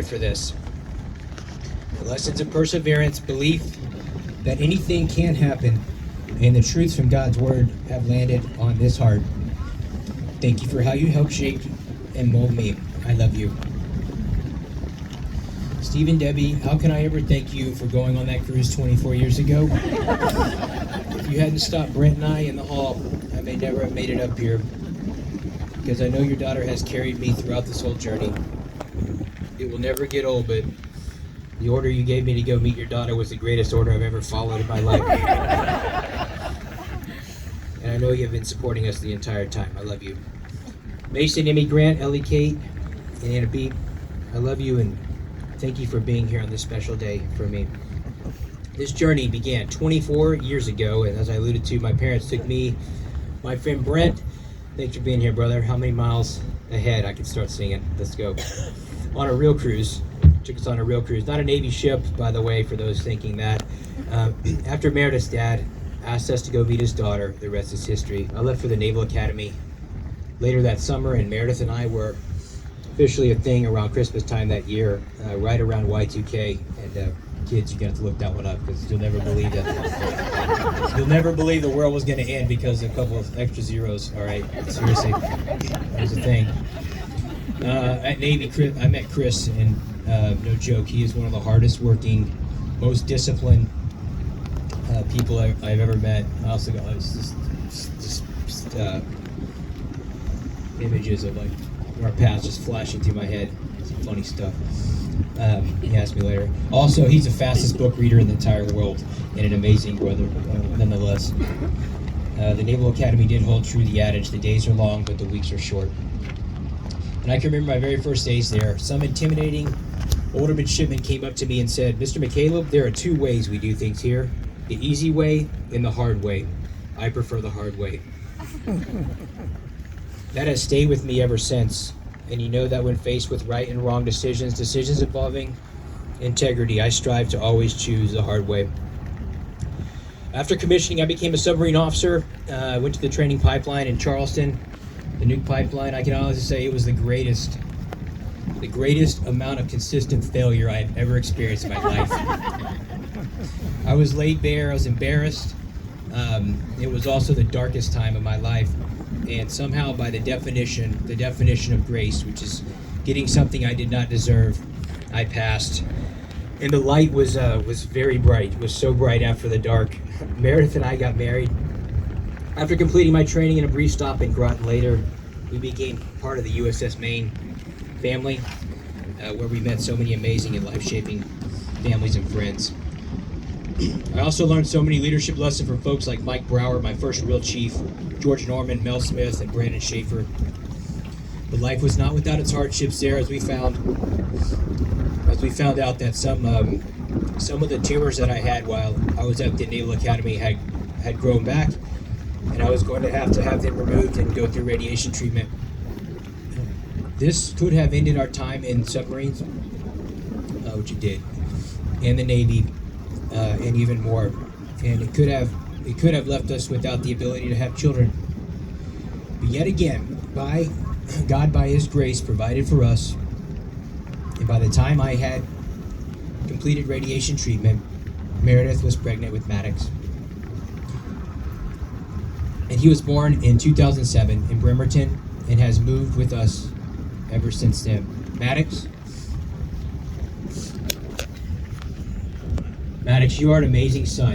for this. The lessons of perseverance, belief that anything can happen, and the truths from God's Word have landed on this heart. Thank you for how you helped shape and mold me. I love you. Steve and Debbie, how can I ever thank you for going on that cruise 24 years ago? If you hadn't stopped Brent and I in the hall, I may never have made it up here, because I know your daughter has carried me throughout this whole journey. It will never get old, but the order you gave me to go meet your daughter was the greatest order I've ever followed in my life. And I know you've been supporting us the entire time. I love you. Mason, Amy, Grant, Ellie, Kate, and Anna B., I love you and thank you for being here on this special day for me. This journey began 24 years ago, and as I alluded to, my parents took me, my friend Brent, thanks for being here, brother. How many miles ahead? I can start singing. Let's go. On a real cruise. Took us on a real cruise. Not a Navy ship, by the way, for those thinking that. After Meredith's dad asked us to go meet his daughter, the rest is history. I left for the Naval Academy later that summer, and Meredith and I were officially a thing around Christmas time that year, right around Y2K. And kids, you're gonna have to look that one up because you'll never believe that. You'll never believe the world was gonna end because of a couple of extra zeros. All right, seriously, it was a thing. At Navy, I met Chris, and no joke, he is one of the hardest working, most disciplined people I've ever met. I also got just images of like our paths just flashing through my head. Some funny stuff. He asked me later. Also, he's the fastest book reader in the entire world and an amazing brother, nonetheless. The Naval Academy did hold true to the adage, the days are long, but the weeks are short. And I can remember my very first days there. Some intimidating older midshipman came up to me and said, Mr. McCaleb, there are two ways we do things here. The easy way and the hard way. I prefer the hard way. That has stayed with me ever since. And you know that when faced with right and wrong decisions involving integrity, I strive to always choose the hard way. After commissioning, I became a submarine officer. I went to the training pipeline in Charleston, the nuke pipeline. I can honestly say it was the greatest amount of consistent failure I have ever experienced in my life. I was laid bare, I was embarrassed. It was also the darkest time of my life. And somehow by the definition of grace, which is getting something I did not deserve, I passed. And the light was very bright. It was so bright after the dark. Meredith and I got married. After completing my training in a brief stop in Groton later, we became part of the USS Maine family, where we met so many amazing and life-shaping families and friends. I also learned so many leadership lessons from folks like Mike Brower, my first real chief, George Norman, Mel Smith, and Brandon Schaefer. But life was not without its hardships there, as we found out that some of the tumors that I had while I was at the Naval Academy had grown back, and I was going to have them removed and go through radiation treatment. This could have ended our time in submarines, which it did, and the Navy, and even more. And it could have left us without the ability to have children. But yet again, God by His grace provided for us. And by the time I had completed radiation treatment, Meredith was pregnant with Maddox. And he was born in 2007 in Bremerton and has moved with us ever since then. Maddox, you are an amazing son,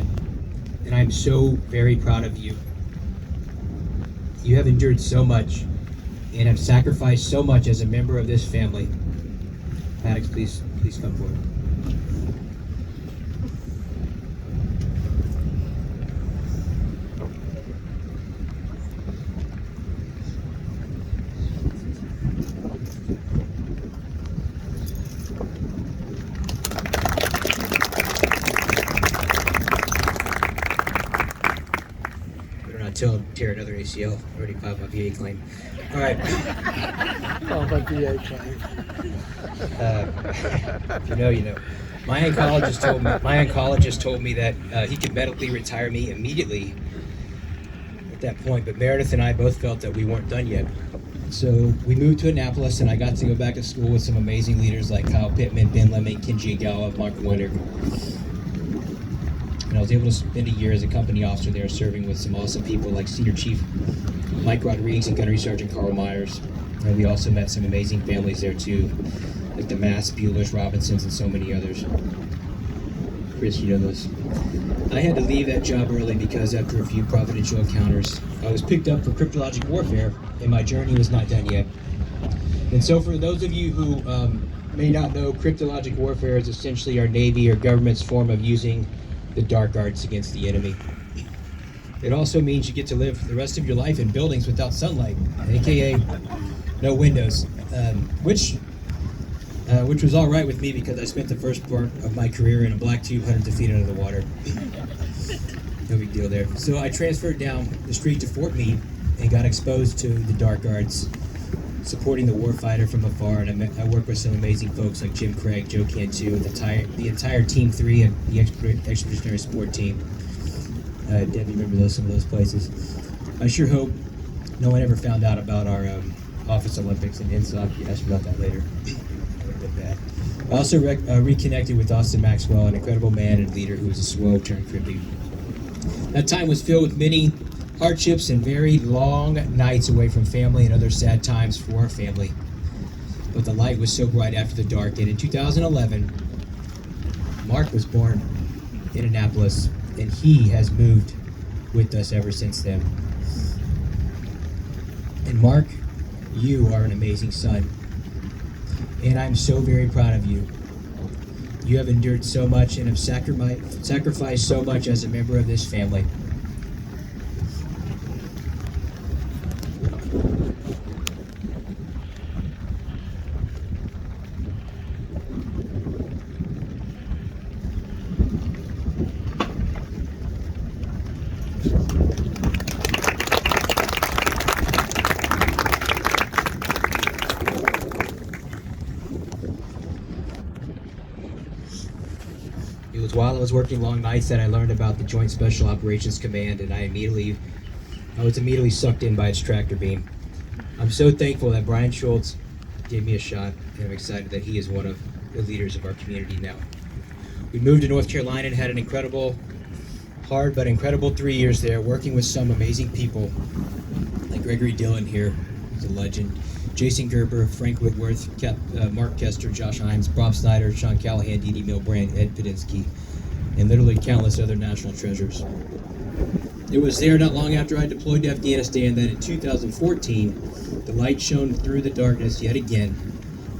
and I'm so very proud of you. You have endured so much and have sacrificed so much as a member of this family. Maddox, please come forward. Tear another ACL. Already filed my VA claim. All right. Oh, my VA claim. If you know, you know. My oncologist told me that he could medically retire me immediately that point, but Meredith and I both felt that we weren't done yet. So we moved to Annapolis, and I got to go back to school with some amazing leaders like Kyle Pittman, Ben Lemming, Kenji Agawa, Mark Winter. And I was able to spend a year as a company officer there, serving with some awesome people like Senior Chief Mike Rodriguez and Gunnery Sergeant Carl Myers. And we also met some amazing families there too, like the Mass, Buellers, Robinsons, and so many others. Chris, you know those. I had to leave that job early because after a few providential encounters, I was picked up for cryptologic warfare, and my journey was not done yet. And so for those of you who may not know, cryptologic warfare is essentially our Navy or government's form of using the dark arts against the enemy. It also means you get to live the rest of your life in buildings without sunlight, aka no windows, which was all right with me because I spent the first part of my career in a black tube hundreds of feet under the water. No big deal there. So I transferred down the street to Fort Meade and got exposed to the dark arts, supporting the warfighter from afar. And I worked with some amazing folks like Jim Craig, Joe Cantu, the entire Team 3 and the Expeditionary Support Team. Deb, you remember some of those places. I sure hope no one ever found out about our Office Olympics and INSOC. You asked about that later. Bad. I also reconnected with Austin Maxwell, an incredible man and leader who was a SWO turned Crippy. That time was filled with many hardships and very long nights away from family and other sad times for our family. But the light was so bright after the dark, and in 2011, Mark was born in Annapolis, and he has moved with us ever since then. And Mark, you are an amazing son. And I'm so very proud of you. You have endured so much and have sacrificed so much as a member of this family. It was while I was working long nights that I learned about the Joint Special Operations Command, and I was immediately sucked in by its tractor beam. I'm so thankful that Brian Schultz gave me a shot, and I'm excited that he is one of the leaders of our community now. We moved to North Carolina and had an incredible, hard but incredible 3 years there, working with some amazing people like Gregory Dillon here, who's a legend, Jason Gerber, Frank Whitworth, Mark Kester, Josh Himes, Bob Snyder, Sean Callahan, Dee Dee Milbrand, Ed Pedinsky, and literally countless other national treasures. It was there not long after I deployed to Afghanistan that in 2014, the light shone through the darkness yet again,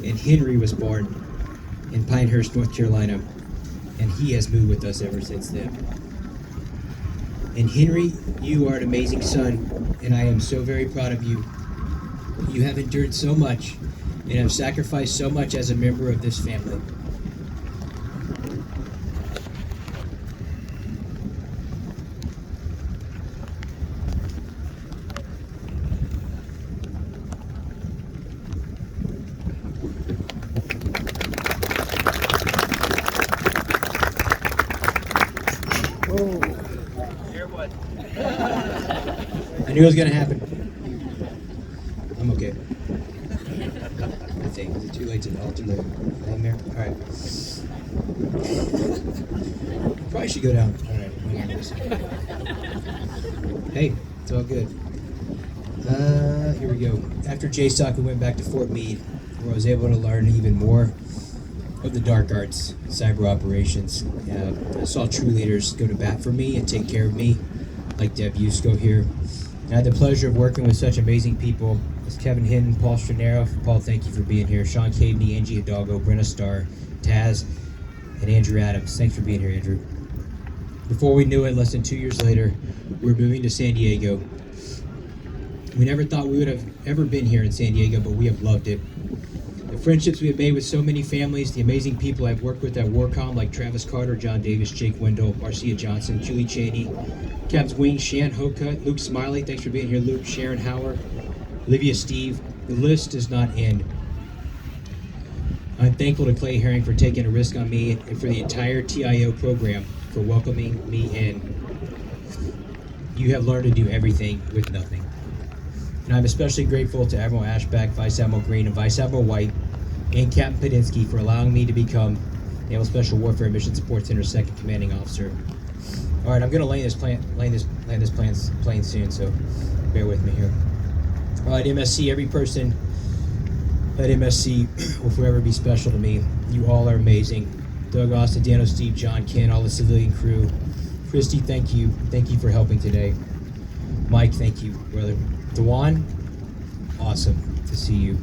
and Henry was born in Pinehurst, North Carolina, and he has moved with us ever since then. And Henry, you are an amazing son, and I am so very proud of you. You have endured so much and have sacrificed so much as a member of this family. I knew it was going to happen. I'm okay. I think. Is it too late to alter the thing there? All right. Probably should go down. All right. Hey, it's all good. Here we go. After JSOC, we went back to Fort Meade, where I was able to learn even more of the dark arts, cyber operations. I saw true leaders go to bat for me and take care of me, like Deb Yusko here. And I had the pleasure of working with such amazing people as Kevin Hinton, Paul Stranero. Paul, thank you for being here. Sean Caveney, Angie Hidalgo, Brenna Starr, Taz, and Andrew Adams. Thanks for being here, Andrew. Before we knew it, less than 2 years later, we were moving to San Diego. We never thought we would have ever been here in San Diego, but we have loved it. The friendships we have made with so many families, the amazing people I've worked with at Warcom like Travis Carter, John Davis, Jake Wendell, Marcia Johnson, Julie Cheney, Captains Wing, Shan Hocutt, Luke Smiley, thanks for being here, Luke, Sharon Howard, Olivia Steve. The list does not end. I'm thankful to Clay Herring for taking a risk on me and for the entire TIO program for welcoming me in. You have learned to do everything with nothing. And I'm especially grateful to Admiral Ashback, Vice Admiral Green, and Vice Admiral White, and Captain Padinsky for allowing me to become Naval Special Warfare Mission Support Center Second Commanding Officer. All right, I'm gonna land this plane soon, so bear with me here. All right, MSC, every person at MSC will forever be special to me. You all are amazing. Doug, Austin, Dano, Steve, John, Ken, all the civilian crew. Christy, thank you. Thank you for helping today. Mike, thank you, brother. Dewan, awesome to see you.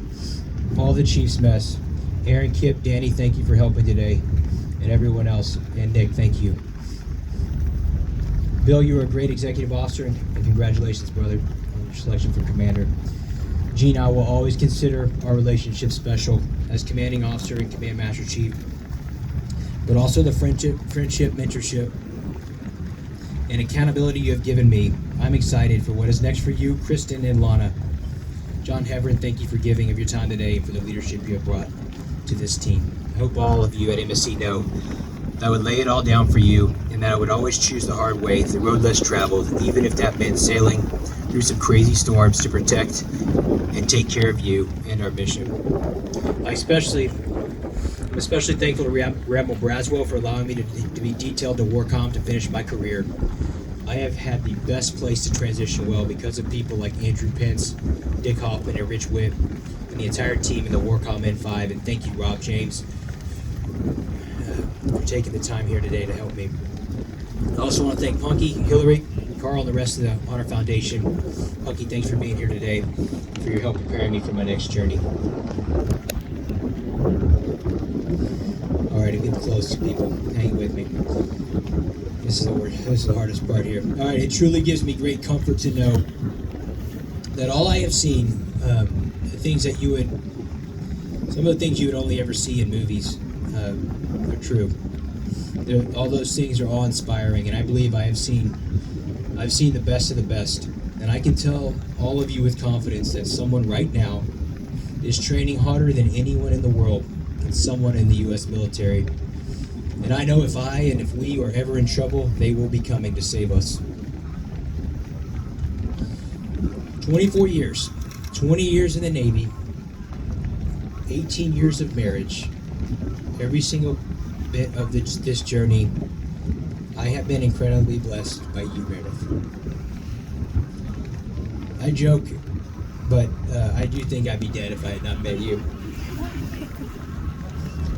All the Chiefs mess. Aaron, Kip, Danny, thank you for helping today. And everyone else. And Nick, thank you. Bill, you are a great executive officer, and congratulations, brother, on your selection for commander. Gene, I will always consider our relationship special as commanding officer and command master chief, but also the friendship, mentorship, and accountability you have given me. I'm excited for what is next for you, Kristen and Lana. John Heverin, thank you for giving of your time today and for the leadership you have brought to this team. I hope all of you at MSC know that I would lay it all down for you and that I would always choose the hard way, the road less traveled, even if that meant sailing through some crazy storms to protect and take care of you and our mission. I'm especially thankful to Admiral Braswell for allowing me to be detailed to WARCOM to finish my career. I have had the best place to transition well because of people like Andrew Pence, Dick Hoffman, and Rich Witt, and the entire team in the WARCOM N5. And thank you, Rob James, for taking the time here today to help me. I also want to thank Punky, Hillary, Carl, and the rest of the Honor Foundation. Punky, thanks for being here today, for your help preparing me for my next journey. All right, I'm getting close, people. Hang with me. This is the hardest part here. All right, it truly gives me great comfort to know that all I have seen, some of the things you would only ever see in movies, are true. All those things are awe-inspiring, and I believe I've seen the best of the best. And I can tell all of you with confidence that someone right now is training harder than anyone in the world, and someone in the U.S. military. And I know if we are ever in trouble, they will be coming to save us. 24 years, 20 years in the Navy, 18 years of marriage, every single bit of this journey, I have been incredibly blessed by you, Meredith. I joke, but I do think I'd be dead if I had not met you.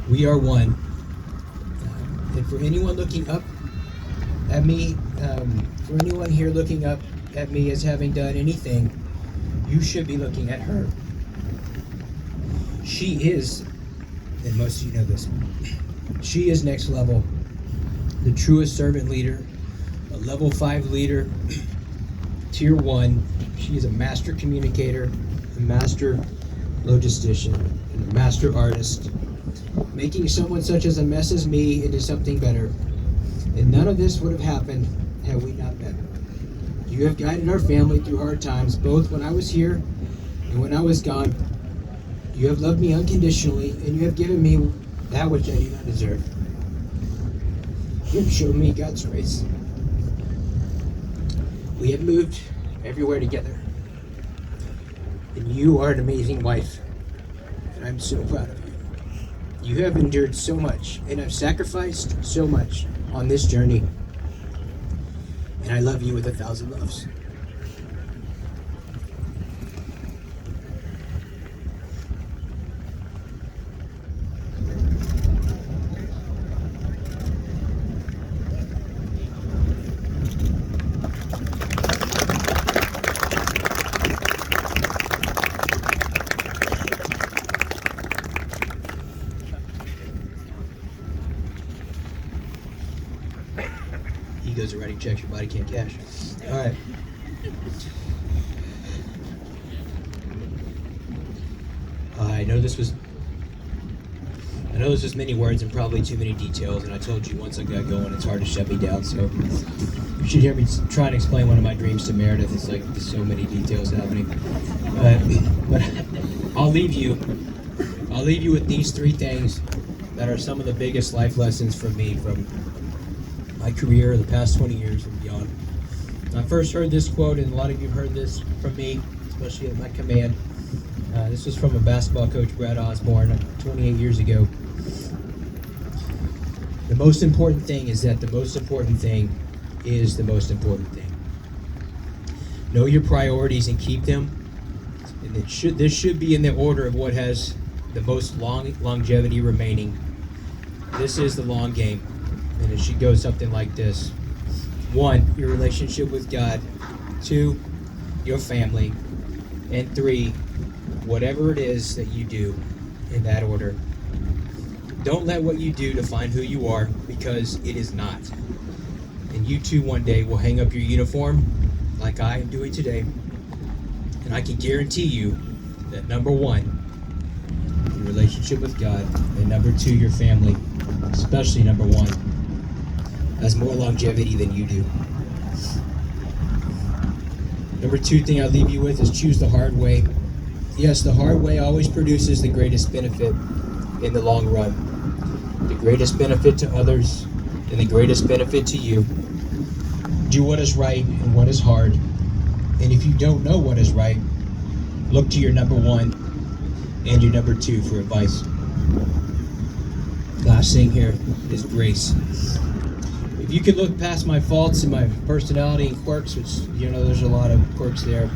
We are one. And for anyone looking up at me, for anyone here looking up at me as having done anything, you should be looking at her. She is, and most of you know this, she is next level, the truest servant leader, a level 5 leader, tier 1. She is a master communicator, a master logistician, and a master artist, making someone such as a mess as me into something better. And none of this would have happened had we not met. You have guided our family through hard times, both when I was here and when I was gone. You have loved me unconditionally, and you have given me that which I do not deserve. You have shown me God's grace. We have moved everywhere together, and you are an amazing wife, and I'm so proud of you. You have endured so much and have sacrificed so much on this journey, and I love you with 1,000 loves. Egos are writing checks your body can't cash. All right. I know this was many words and probably too many details, and I told you once I got going, it's hard to shut me down. So you should hear me try and explain one of my dreams to Meredith. It's like there's so many details happening. But I'll leave you with these 3 things that are some of the biggest life lessons for me from my career, the past 20 years and beyond. I first heard this quote, and a lot of you have heard this from me, especially at my command. This was from a basketball coach, Brad Osborne, 28 years ago. The most important thing is that the most important thing is the most important thing. Know your priorities and keep them. And this should be in the order of what has the most longevity remaining. This is the long game, and it should go something like this. 1, your relationship with God. 2, your family. And 3, whatever it is that you do, in that order. Don't let what you do define who you are, because it is not. And you too one day will hang up your uniform like I am doing today. And I can guarantee you that number 1, your relationship with God, and number 2, your family, especially number 1, has more longevity than you do. Number 2 thing I'll leave you with is choose the hard way. Yes, the hard way always produces the greatest benefit in the long run. The greatest benefit to others and the greatest benefit to you. Do what is right and what is hard. And if you don't know what is right, look to your number 1 and your number 2 for advice. Last thing here is grace. If you can look past my faults and my personality and quirks, which, there's a lot of quirks there,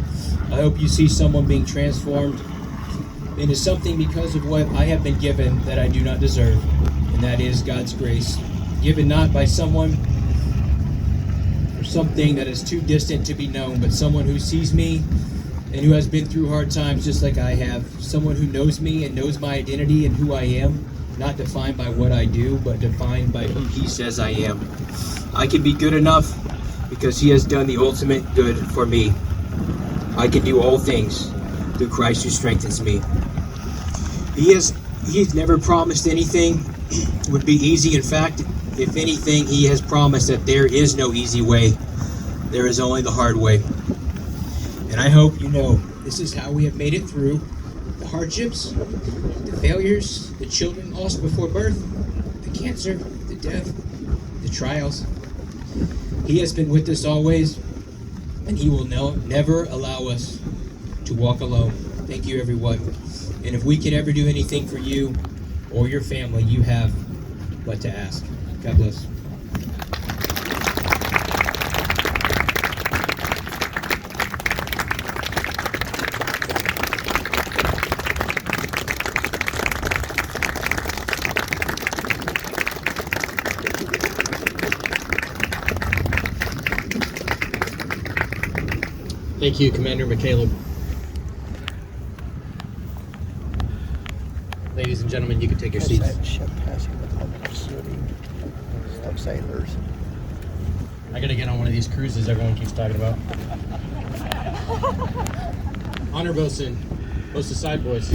I hope you see someone being transformed into something because of what I have been given that I do not deserve, and that is God's grace, given not by someone or something that is too distant to be known, but someone who sees me and who has been through hard times just like I have, someone who knows me and knows my identity and who I am, not defined by what I do, but defined by who He says I am. I can be good enough because He has done the ultimate good for me. I can do all things through Christ who strengthens me. He's never promised anything would be easy. In fact, if anything, He has promised that there is no easy way. There is only the hard way. And I hope you know this is how we have made it through the hardships, the failures, the children lost before birth, the cancer, the death, the trials. He has been with us always, and He will never allow us to walk alone. Thank you, everyone. And if we can ever do anything for you or your family, you have but to ask. God bless. Thank you, Commander McCaleb. Ladies and gentlemen, you can take your seats. That ship passing the public city of sailors. I gotta get on one of these cruises everyone keeps talking about. Honor Bosun, host of Side Boys.